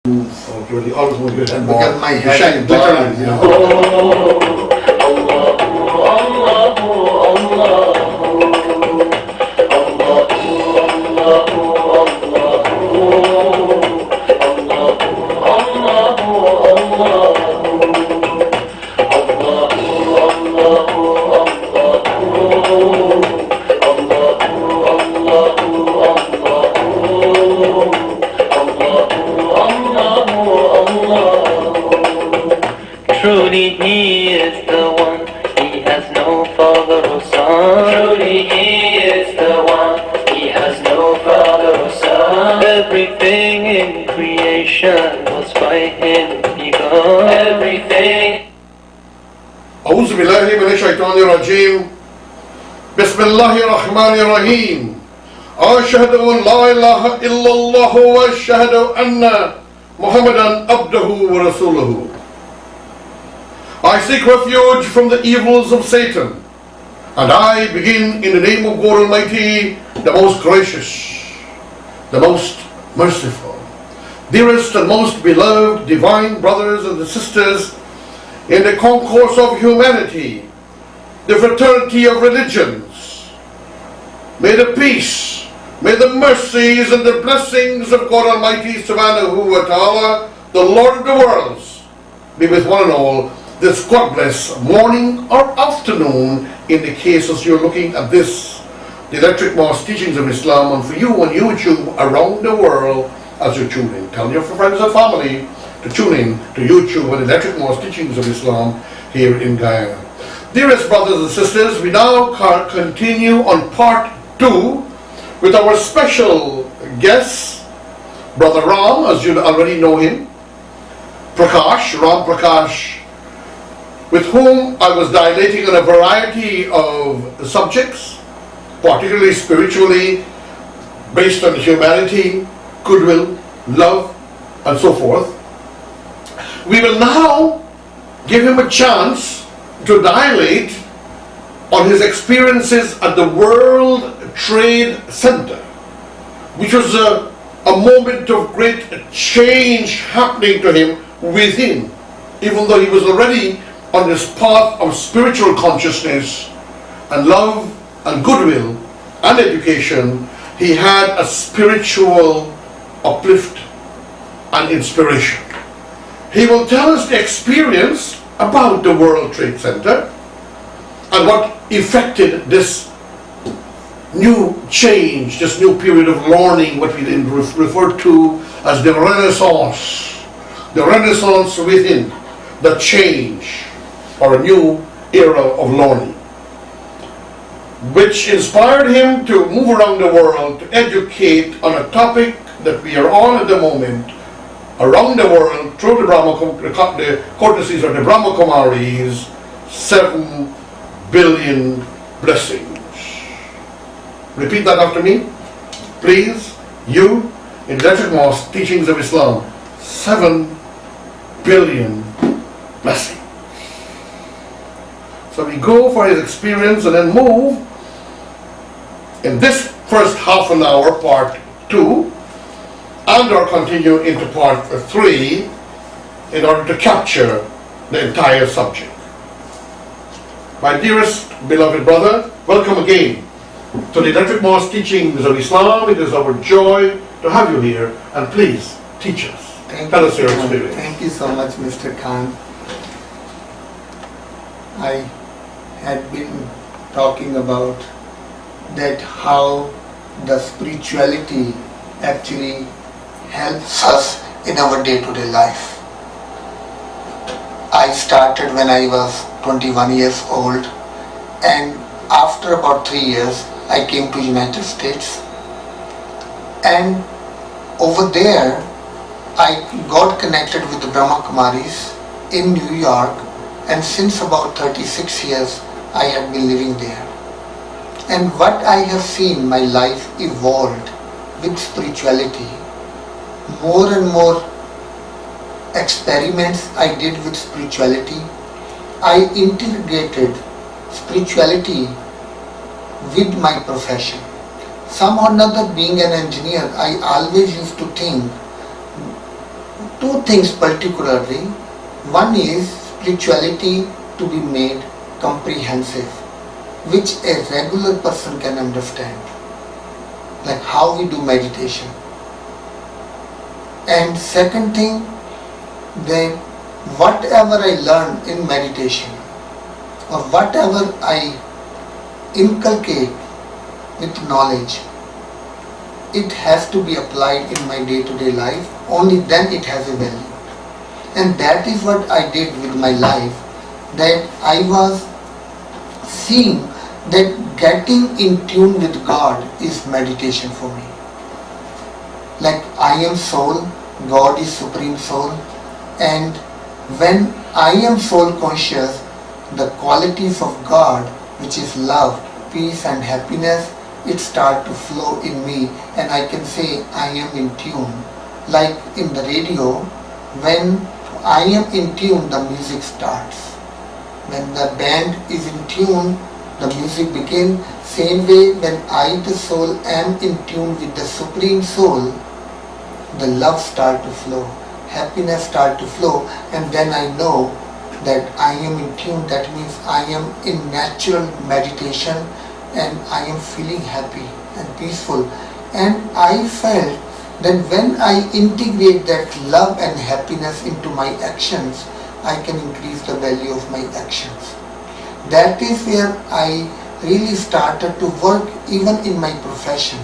Really always want to get more. Because my head shine is literally, burned, you know. Truly He is the one, He has no father or son. Truly He is the one, He has no father or son. Everything in creation was by Him begun. Everything. أعوذ بالله من الشيطان الرجيم بسم الله الرحمن الرحيم أشهد أن لا إله إلا الله وأشهد أن محمدا عبده ورسوله. I seek refuge from the evils of Satan, and I begin in the name of God Almighty, the most gracious, the most merciful. Dearest and most beloved divine brothers and sisters in the concourse of humanity, the fraternity of religions, may the peace, may the mercies and the blessings of God Almighty Subhanahu wa Ta'ala, the Lord of the worlds, be with one and all this godless morning or afternoon in the cases you're looking at this, the Electric Mosque Teachings of Islam, and for you on YouTube around the world as you tune in. Tell your friends and family to tune in to YouTube and Electric Mosque Teachings of Islam here in Guyana. Dearest brothers and sisters, we now continue on part 2 with our special guest, Brother Ram, as you already know him, Ram Prakash, with whom I was dilating on a variety of subjects, particularly spiritually, based on humanity, goodwill, love, and so forth. We will now give him a chance to dilate on his experiences at the World Trade Center, which was a moment of great change happening to him within, even though he was already on this path of spiritual consciousness and love and goodwill and education. He had a spiritual uplift and inspiration. He will tell us the experience about the World Trade Center and what affected this new change, this new period of learning, what we then refer to as the Renaissance within, the change, or a new era of learning, which inspired him to move around the world to educate on a topic that we are on at the moment around the world through the courtesies of the Brahma Kumaris, 7 billion blessings. Repeat that after me, please. You, in Electric Mosque Teachings of Islam, 7 billion blessings. So we go for his experience and then move in this first half an hour, part 2, and or continue into part 3 in order to capture the entire subject. My dearest beloved brother, welcome again to the Electric Mosque Teachings of Islam. It is our joy to have you here, and please teach us. Tell us your experience. Thank you so much, Mr. Khan. I had been talking about that how the spirituality actually helps us in our day-to-day life. I started when I was 21 years old, and after about 3 years I came to United States, and over there I got connected with the Brahma Kumaris in New York, and since about 36 years I have been living there. And what I have seen, my life evolved with spirituality. More and more experiments I did with spirituality. I integrated spirituality with my profession. Somehow or another, being an engineer, I always used to think two things particularly. One is spirituality to be made comprehensive, which a regular person can understand, like how we do meditation. And second thing, that whatever I learn in meditation or whatever I inculcate with knowledge, it has to be applied in my day-to-day life. Only then it has a value. And that is what I did with my life, that I was seeing that getting in tune with God is meditation for me. Like I am soul, God is supreme soul, and when I am soul conscious, the qualities of God, which is love, peace and happiness, it start to flow in me, and I can say I am in tune. Like in the radio, when I am in tune, the music starts. When the band is in tune, the music begins. Same way, when I, the soul, am in tune with the Supreme Soul, the love start to flow, happiness start to flow, and then I know that I am in tune. That means I am in natural meditation and I am feeling happy and peaceful. And I felt that when I integrate that love and happiness into my actions, I can increase the value of my actions. That is where I really started to work even in my profession,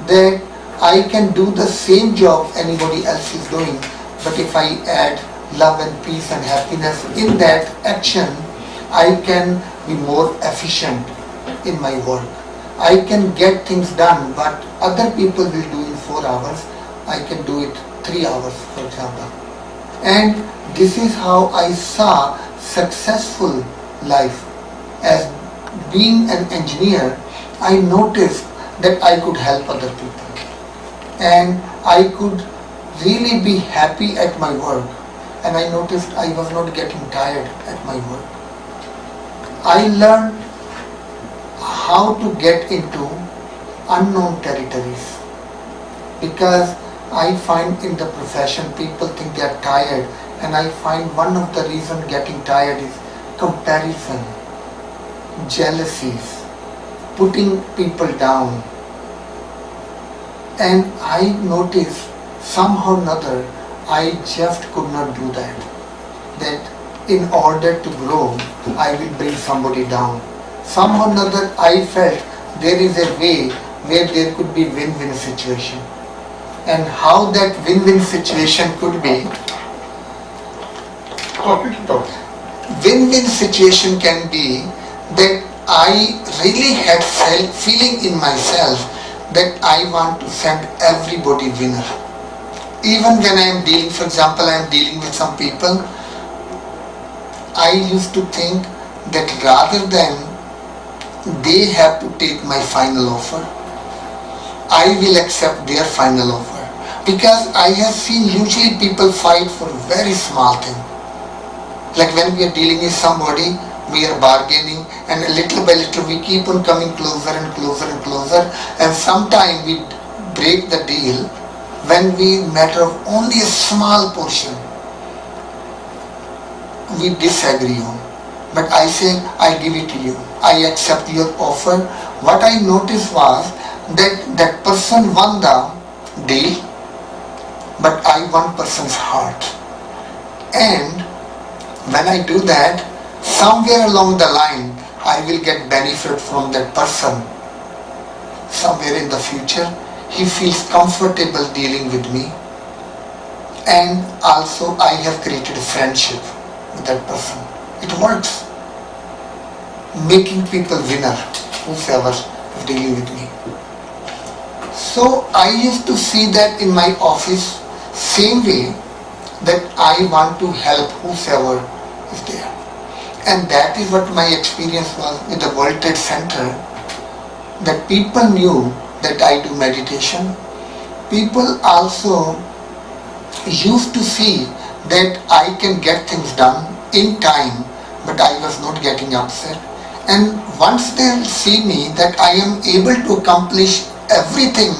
that I can do the same job anybody else is doing, but if I add love and peace and happiness in that action, I can be more efficient in my work. I can get things done, but other people will do in 4 hours. I can do it 3 hours, for example. And this is how I saw successful life. As being an engineer, I noticed that I could help other people. And I could really be happy at my work. And I noticed I was not getting tired at my work. I learned how to get into unknown territories, because I find in the profession people think they are tired, and I find one of the reasons getting tired is comparison, jealousies, putting people down. And I noticed somehow or another I just could not do that. That in order to grow, I will bring somebody down. Somehow or another I felt there is a way where there could be win-win situation. And how that win-win situation could be, win-win situation can be that I really had feeling in myself that I want to send everybody winner. Even when I am dealing, for example, I am dealing with some people, I used to think that rather than they have to take my final offer, I will accept their final offer. Because I have seen usually people fight for very small thing. Like when we are dealing with somebody, we are bargaining, and little by little we keep on coming closer and closer and closer, and sometimes we break the deal when we matter of only a small portion we disagree on. But I say, I give it to you. I accept your offer. What I noticed was that that person won the deal, but I won person's heart. And when I do that, somewhere along the line, I will get benefit from that person. Somewhere in the future, he feels comfortable dealing with me. And also, I have created a friendship with that person. It works. Making people winner, whosoever is dealing with me. So, I used to see that in my office, same way that I want to help whosoever is there. And that is what my experience was with the World Trade Center, that people knew that I do meditation. People also used to see that I can get things done in time, but I was not getting upset. And once they see me that I am able to accomplish everything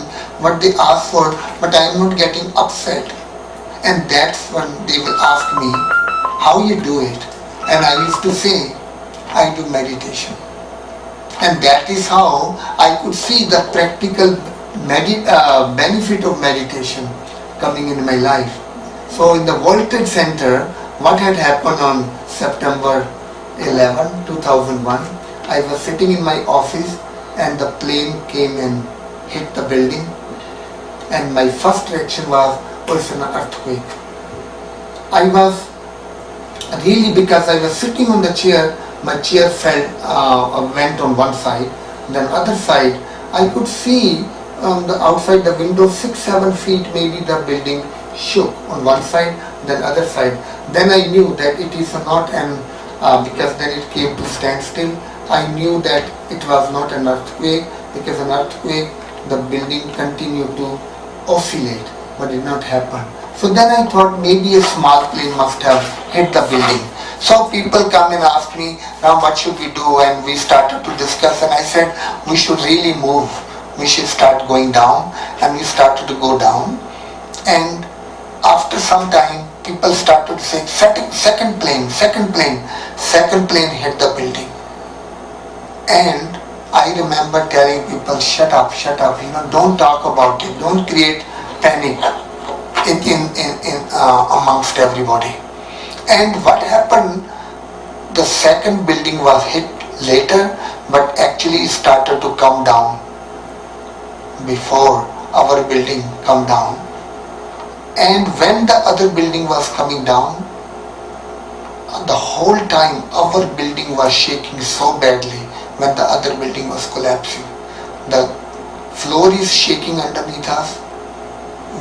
what they ask for, but I am not getting upset, And that's when they will ask me, how you do it? And I used to say, I do meditation. And that is how I could see the practical benefit of meditation coming in my life. So in the World Trade Center, what had happened on September 11, 2001, I was sitting in my office and the plane came and hit the building, and my first reaction was, oh, it's an earthquake. I was really, because I was sitting on the chair, my chair went on one side, then other side, I could see the outside the window 6-7 feet maybe the building shook on one side, then other side. Then I knew that it is not an, because then it came to standstill, I knew that it was not an earthquake, because an earthquake, the building continued to oscillate, but did not happen. So then I thought maybe a small plane must have hit the building. So people come and ask me, now what should we do? And we started to discuss, and I said, we should really move. We should start going down. And we started to go down. And after some time, people started to say, second plane hit the building. And I remember telling people, shut up, don't talk about it, don't create panic amongst everybody. And what happened, the second building was hit later, but actually started to come down before our building come down. And when the other building was coming down, the whole time our building was shaking so badly when the other building was collapsing. The floor is shaking underneath us,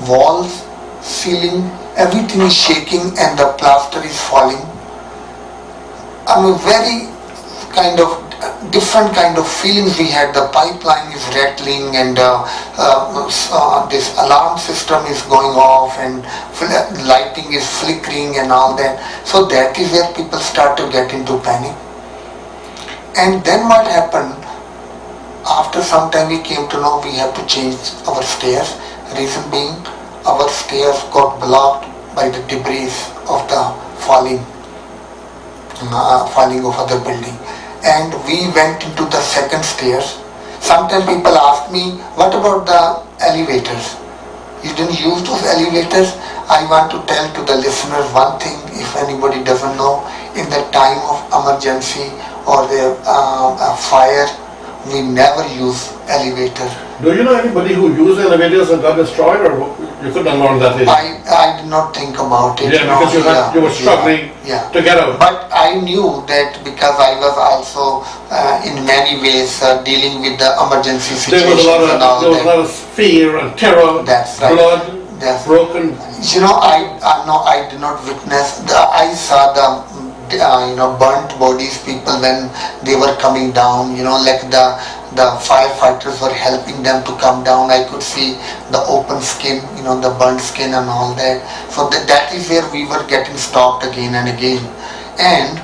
walls, ceiling, everything is shaking, and the plaster is falling. Very kind of different kind of feelings we had. The pipeline is rattling, and this alarm system is going off, and lighting is flickering and all that. So that is where people start to get into panic. And then what happened, after some time we came to know we have to change our stairs. Reason being, our stairs got blocked by the debris of the falling of other building. And we went into the second stairs. Sometimes people ask me, what about the elevators? You didn't use those elevators? I want to tell to the listeners one thing, if anybody doesn't know, in the time of emergency or the fire, we never use elevator. Do you know anybody who used elevators and got destroyed, or you couldn't learn that later? I did not think about it. Yeah, because you were struggling to get out. But I knew that because I was also in many ways dealing with the emergency situations There was a lot of fear and terror, That's right. blood, I broken. did not witness. I saw the burnt bodies, people when they were coming down. Like the firefighters were helping them to come down. I could see the open skin, the burnt skin and all that. So that is where we were getting stopped again and again. And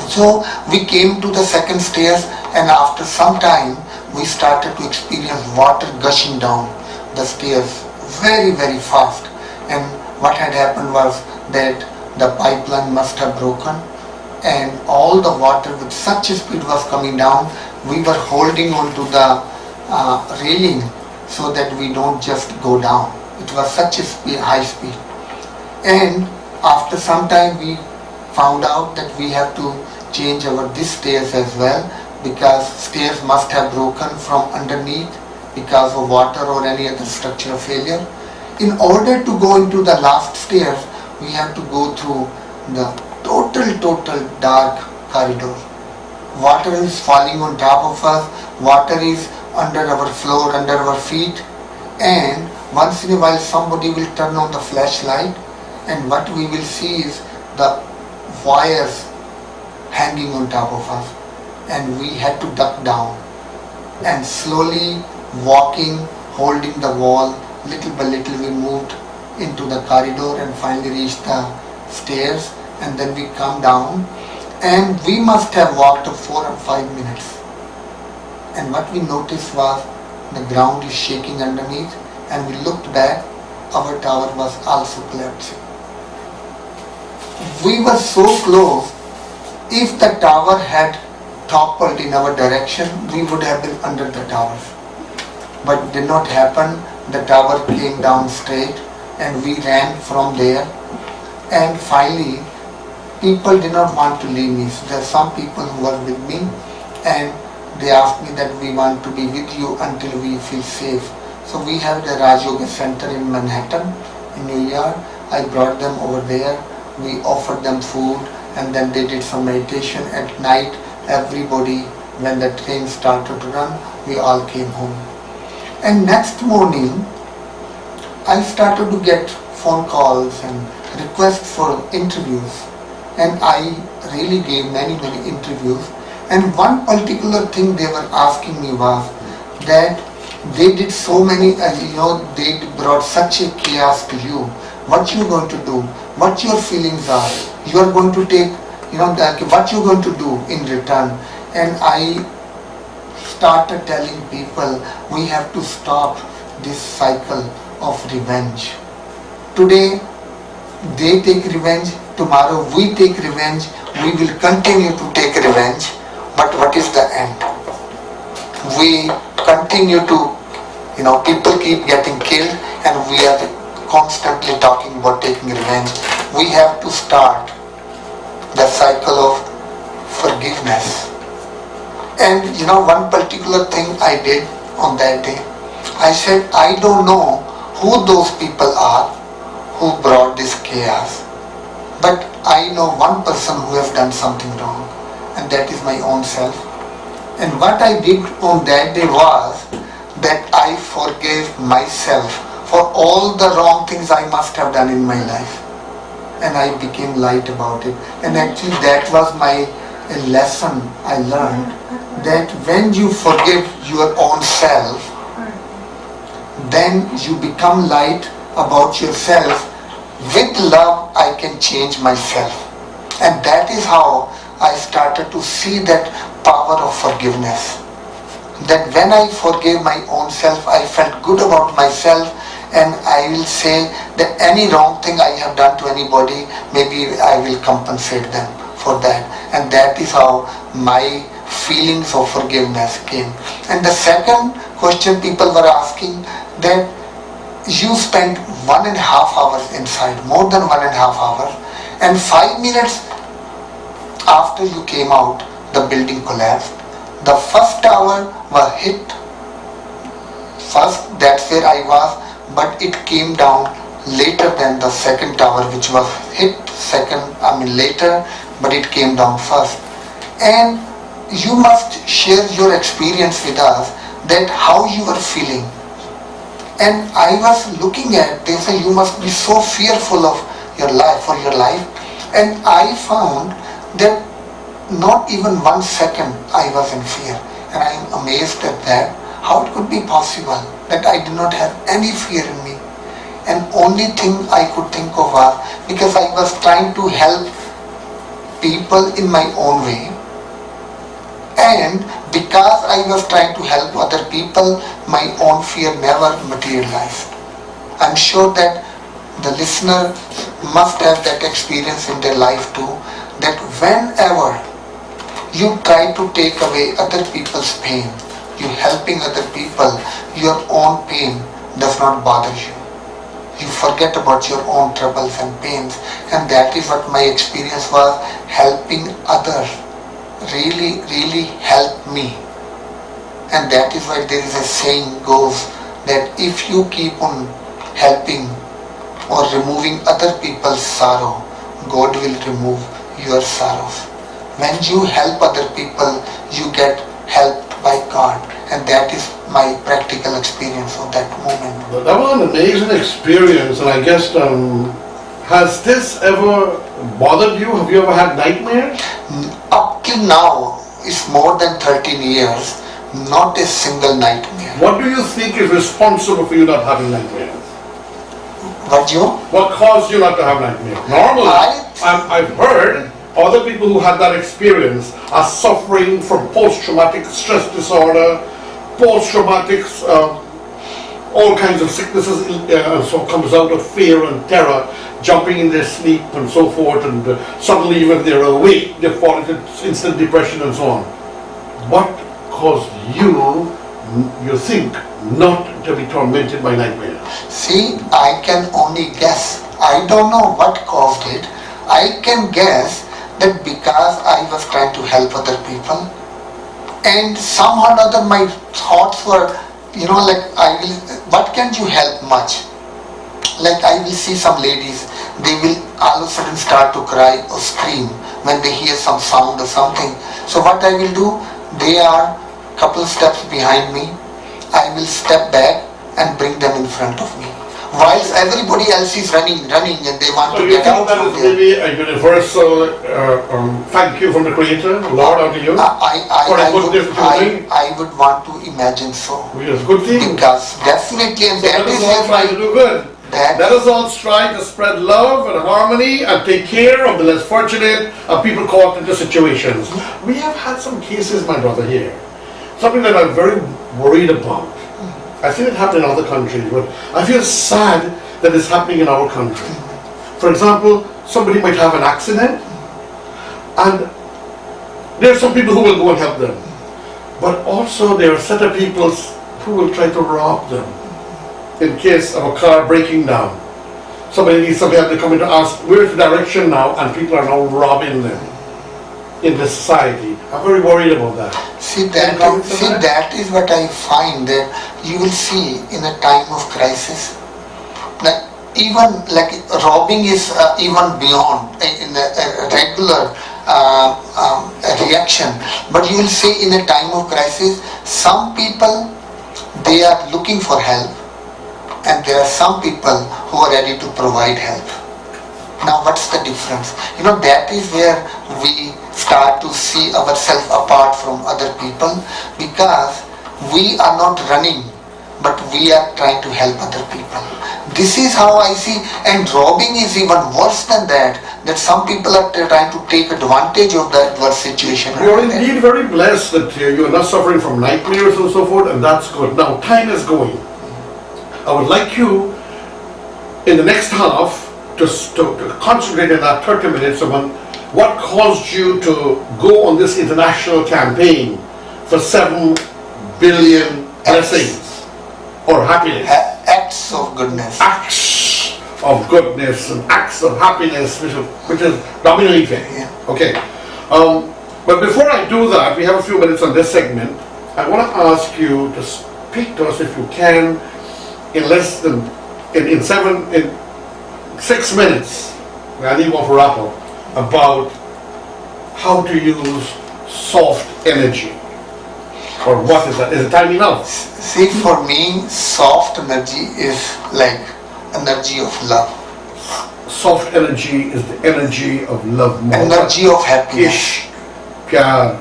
so we came to the second stairs, and after some time we started to experience water gushing down the stairs very, very fast. And what had happened was that the pipeline must have broken, and all the water with such a speed was coming down. We were holding on to the railing so that we don't just go down. It was such a high speed. And after some time we found out that we have to change these stairs as well, because stairs must have broken from underneath because of water or any other structural failure. In order to go into the last stairs, we have to go through the total dark corridor. Water is falling on top of us, water is under our floor, under our feet, and once in a while somebody will turn on the flashlight, and what we will see is the wires hanging on top of us, and we had to duck down and slowly walking, holding the wall, little by little we moved into the corridor and finally reached the stairs, and then we come down, and we must have walked 4 or 5 minutes. And what we noticed was the ground is shaking underneath, and we looked back, our tower was also collapsing. We were so close. If the tower had toppled in our direction, we would have been under the tower. But it did not happen. The tower came down straight and we ran from there. And finally, people did not want to leave me. So there are some people who were with me and they asked me that we want to be with you until we feel safe. So we have the Raj Yoga Center in Manhattan, in New York. I brought them over there. We offered them food and then they did some meditation. At night, everybody, when the train started to run, we all came home. And next morning, I started to get phone calls and requests for interviews. And I really gave many interviews. And one particular thing they were asking me was that they did so many, they brought such a chaos to you. What you going to do? What your feelings are? You are going to take, what you going to do in return? And I started telling people, we have to stop this cycle of revenge. Today, they take revenge. Tomorrow, we take revenge. We will continue to take revenge. But what is the end? We continue to, people keep getting killed and we are constantly talking about taking revenge. We have to start the cycle of forgiveness. And one particular thing I did on that day, I said, I don't know who those people are who brought this chaos, but I know one person who has done something wrong, and that is my own self. And what I did on that day was that I forgave myself for all the wrong things I must have done in my life. And I became light about it. And actually that was a lesson I learned, that when you forgive your own self, then you become light about yourself. With love, I can change myself. And that is how I started to see that power of forgiveness. That when I forgave my own self, I felt good about myself, and I will say that any wrong thing I have done to anybody, maybe I will compensate them for that. And that is how my feelings of forgiveness came. And the second question people were asking, that you spent 1.5 hours inside, more than 1.5 hours, and 5 minutes after you came out, the building collapsed. The first tower was hit. First, that's where I was, but it came down later than the second tower, which was hit later, but it came down first. And you must share your experience with us, that how you were feeling. And I was looking at, they say you must be so fearful of your life, for your life. And I found that not even 1 second I was in fear. And I am amazed at that, how it could be possible that I did not have any fear in me. And only thing I could think of was, because I was trying to help people in my own way, and because I was trying to help other people, my own fear never materialized. I'm sure that the listener must have that experience in their life too, that whenever you try to take away other people's pain, you helping other people, your own pain does not bother you. You forget about your own troubles and pains, and that is what my experience was, helping others really helped me. And that is why there is a saying goes, that if you keep on helping or removing other people's sorrow, God will remove your sorrows. When you help other people, you get helped by God. And that is my practical experience of that moment. That was an amazing experience, and I guess, has this ever bothered you? Have you ever had nightmares? Up till now, it's more than 13 years, not a single nightmare. What do you think is responsible for you not having nightmares? What caused you not to have nightmares? Normally, I've heard other people who had that experience are suffering from post-traumatic stress disorder, post-traumatic all kinds of sicknesses so comes out of fear and terror, jumping in their sleep and so forth, and suddenly when they're awake, they fall into instant depression and so on. What caused you think, not to be tormented by nightmares? See, I can only guess. I don't know what caused it. I can guess that because I was trying to help other people, and somehow or other my thoughts were, like what can you help much? Like I will see some ladies, they will all of a sudden start to cry or scream when they hear some sound or something. So what I will do, they are couple steps behind me, I will step back and bring them in front of me. Whilst everybody else is running and they want to get out from there. So you think that is maybe a universal thank you from the Creator, Lord, unto you? I would want to imagine so. Yes, good thing. Because definitely, and so that is all trying to do good. Let us all strive to spread love and harmony and take care of the less fortunate people caught into situations. We have had some cases, my brother, here. Something that I'm very worried about. I've seen it happen in other countries, but I feel sad that it's happening in our country. For example, somebody might have an accident, and there are some people who will go and help them. But also there are a set of people who will try to rob them in case of a car breaking down. Somebody needs some help, they come in to ask, where's the direction now? And people are now robbing them in the society. I'm very worried about that. See, that is what I find, that you will see in a time of crisis. Like even like robbing is even beyond in a regular reaction. But you will see in a time of crisis, some people, they are looking for help, and there are some people who are ready to provide help. Now what's the difference? That is where we start to see ourselves apart from other people, because we are not running, but we are trying to help other people. This is how I see, and robbing is even worse than that some people are trying to take advantage of that adverse situation. You are indeed very blessed that you are not suffering from nightmares and so forth, and that's good. Now time is going. I would like you in the next half to concentrate in that 30 minutes on what caused you to go on this international campaign for 7 billion blessings or happiness. Acts of goodness. Acts of goodness and acts of happiness, which is domino effect. Yeah. Okay. But before I do that, we have a few minutes on this segment. I want to ask you to speak to us, if you can, in less than in 6 minutes. I need one for wrap up, about how to use soft energy. Or what is that? Is it time enough? See, for me, soft energy is like energy of love. Soft energy is the energy of love. Energy of happiness. Ishq, pyar,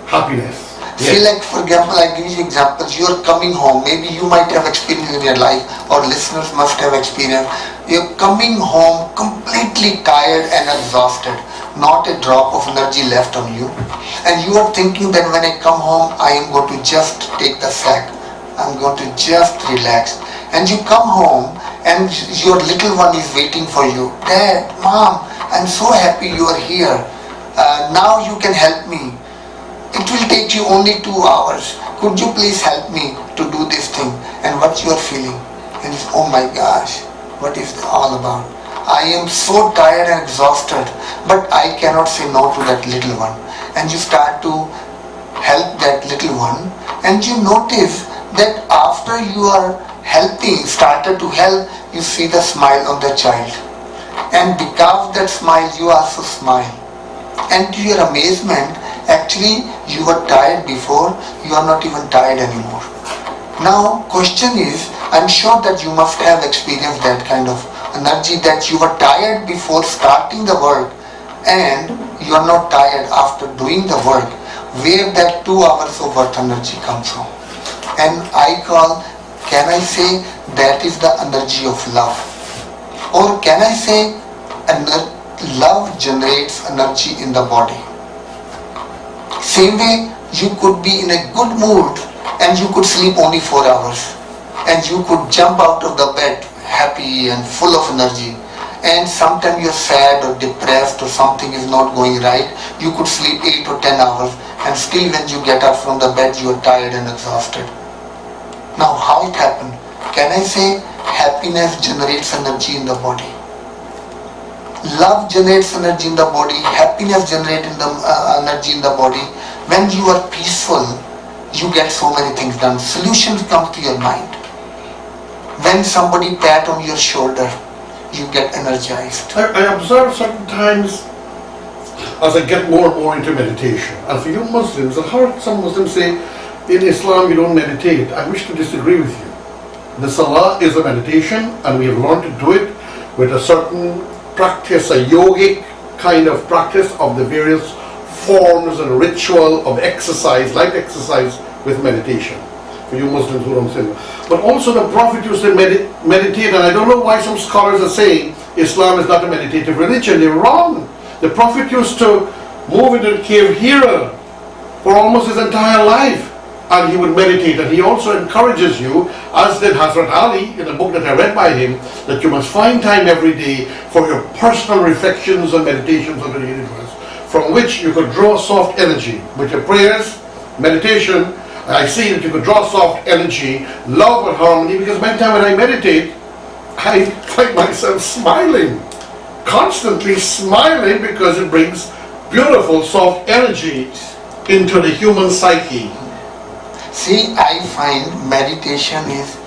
happiness. See, like for example, I give you examples. You are coming home. Maybe you might have experienced in your life, or listeners must have experienced. You're coming home completely tired and exhausted. Not a drop of energy left on you. And you are thinking that when I come home, I am going to just take the sack. I'm going to just relax. And you come home and your little one is waiting for you. Dad, Mom, I'm so happy you are here. Now you can help me. It will take you only 2 hours. Could you please help me to do this thing? And what you are feeling? And it's, oh my gosh, what is it all about? I am so tired and exhausted, but I cannot say no to that little one. And you start to help that little one, and you notice that after you are helping, started to help, you see the smile on the child. And because of that smile, you also smile. And to your amazement, actually you were tired before, you are not even tired anymore. Now question is, I'm sure that you must have experienced that kind of energy, that you were tired before starting the work and you are not tired after doing the work. Where that 2 hours of work energy comes from. And can I say that is the energy of love? Or can I say love generates energy in the body? Same way, you could be in a good mood and you could sleep only 4 hours. and you could jump out of the bed happy and full of energy. And sometimes you're sad or depressed or something is not going right, you could sleep 8 or 10 hours and still when you get up from the bed you are tired and exhausted. Now how it happened? Can I say happiness generates energy in the body? Love generates energy in the body, happiness generates energy in the body. When you are peaceful, you get so many things done. Solutions come to your mind. When somebody pat on your shoulder, you get energized. I observe certain times as I get more and more into meditation. And for you Muslims, I've heard some Muslims say, in Islam you don't meditate. I wish to disagree with you. The Salah is a meditation and we have learned to do it with a certain practice, a yogic kind of practice of the various forms and ritual of exercise, like exercise with meditation. For you Muslims who don't say that. But also the Prophet used to meditate, and I don't know why some scholars are saying Islam is not a meditative religion. They're wrong. The Prophet used to move into the cave Hira for almost his entire life, and he would meditate. And he also encourages you, as did Hazrat Ali in a book that I read by him, that you must find time every day for your personal reflections and meditations on the universe, from which you could draw soft energy with your prayers, meditation. I see that you could draw soft energy, love and harmony, because many times when I meditate, I find myself smiling, constantly smiling, because it brings beautiful soft energy into the human psyche. See, I find meditation is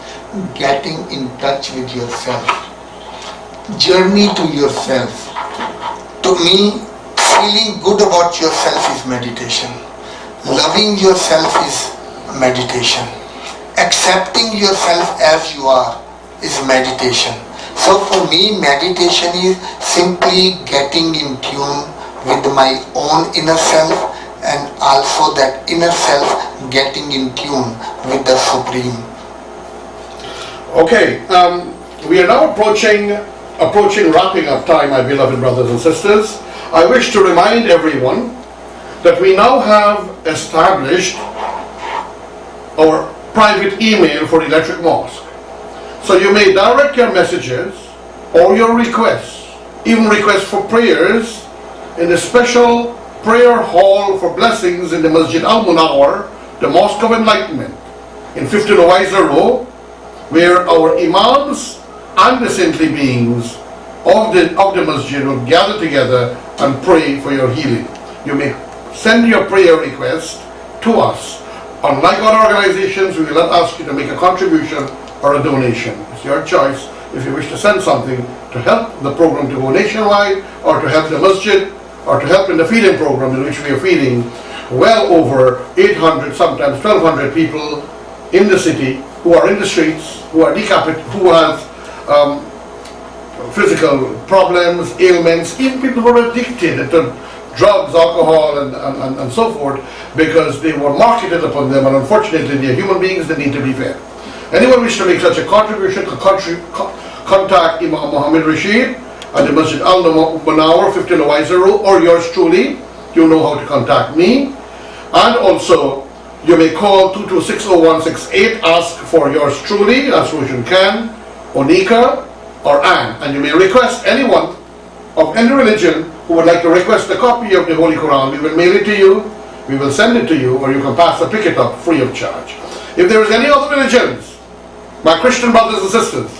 getting in touch with yourself. Journey to yourself. To me, feeling good about yourself is meditation. Loving yourself is meditation. Accepting yourself as you are is meditation. So for me, meditation is simply getting in tune with my own inner self, and also that inner self getting in tune with the Supreme. Okay, we are now approaching wrapping up time, my beloved brothers and sisters. I wish to remind everyone that we now have established our private email for the Electric Mosque. So you may direct your messages or your requests, even requests for prayers, in the special prayer hall for blessings in the Masjid Al-Munawwar, the Mosque of Enlightenment, in 15 Oiser Row, where our imams and the saintly beings of the masjid will gather together and pray for your healing. You may send your prayer request to us. Unlike other organizations, we will not ask you to make a contribution or a donation. It's your choice if you wish to send something to help the program to go nationwide, or to help the masjid, or to help in the feeding program, in which we are feeding well over 800, sometimes 1,200 people in the city who are in the streets, who are decapitated, who have physical problems, ailments, even people who are addicted to drugs, alcohol, and so forth, because they were marketed upon them, and unfortunately they are human beings that need to be fed. Anyone wish to make such a contribution can contact Imam Muhammad Rashid at the Masjid Al-Munawwar, 15 Oiser Row, or yours truly. You know how to contact me. And also, you may call 226-0168, ask for yours truly, as Roshan Khan, Onika, or Anne. And you may request anyone of any religion who would like to request a copy of the Holy Quran. We will mail it to you, we will send it to you, or you can pass or pick it up free of charge. If there is any other religions, my Christian brothers and sisters,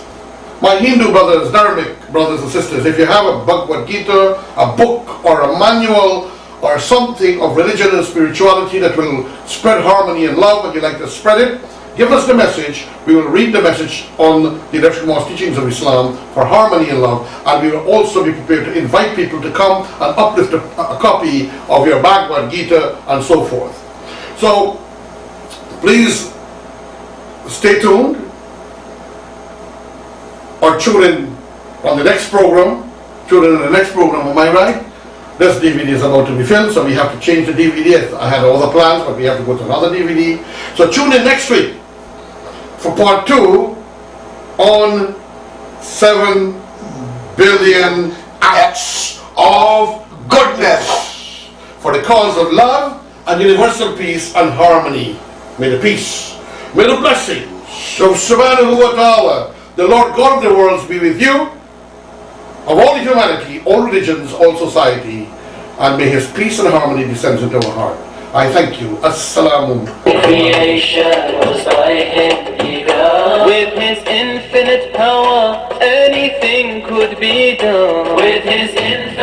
my Hindu brothers, Dharmic brothers and sisters, if you have a Bhagavad Gita, a book or a manual or something of religion and spirituality that will spread harmony and love, and you'd like to spread it, give us the message. We will read the message on the Electric Mosque Teachings of Islam for harmony and love, and we will also be prepared to invite people to come and uplift a copy of your Bhagavad Gita and so forth. So please stay tuned or tune in on the next program. Tune in on the next program, am I right? This DVD is about to be filmed, so we have to change the DVD. I had other plans, but we have to go to another DVD. So tune in next week for part 2 on 7 billion acts of goodness for the cause of love and universal peace and harmony. May the peace, may the blessings, So subhanahu wa ta'ala, the Lord God of the worlds be with you, of all humanity, all religions, all society, and may His peace and harmony descend into our heart. I thank you. Assalamu. Creation was by Him begun. With His infinite power, anything could be done. With His infinite